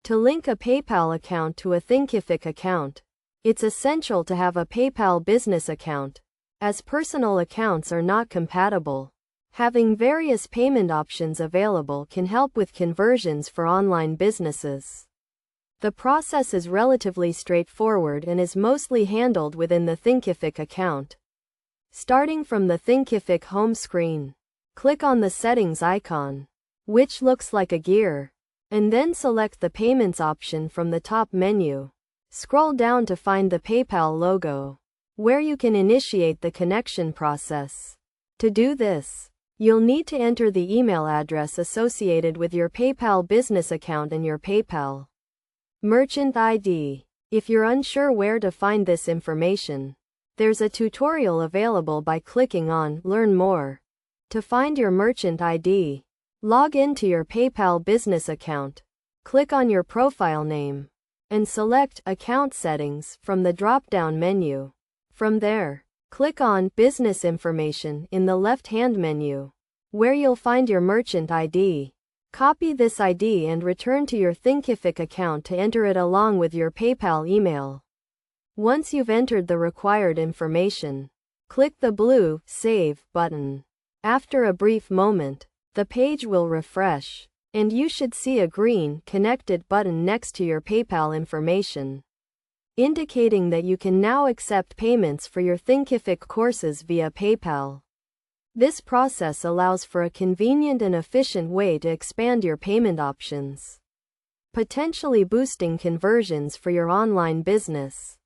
To link a PayPal account to a Thinkific account, it's essential to have a PayPal business account, as personal accounts are not compatible. Having various payment options available can help with conversions for online businesses. The process is relatively straightforward and is mostly handled within the Thinkific account. Starting from the Thinkific home screen, click on the settings icon, which looks like a gear, and then select the payments option from the top menu. Scroll down to find the PayPal logo, where you can initiate the connection process. To do this, you'll need to enter the email address associated with your PayPal business account and your PayPal merchant ID. If you're unsure where to find this information, there's a tutorial available by clicking on Learn More. To find your merchant ID, log into your PayPal business account, click on your profile name, and select Account Settings from the drop-down menu. From there, click on Business Information in the left-hand menu, where you'll find your merchant ID. Copy this ID and return to your Thinkific account to enter it along with your PayPal email. Once you've entered the required information, click the blue Save button. After a brief moment, the page will refresh, and you should see a green Connected button next to your PayPal information, indicating that you can now accept payments for your Thinkific courses via PayPal. This process allows for a convenient and efficient way to expand your payment options, potentially boosting conversions for your online business.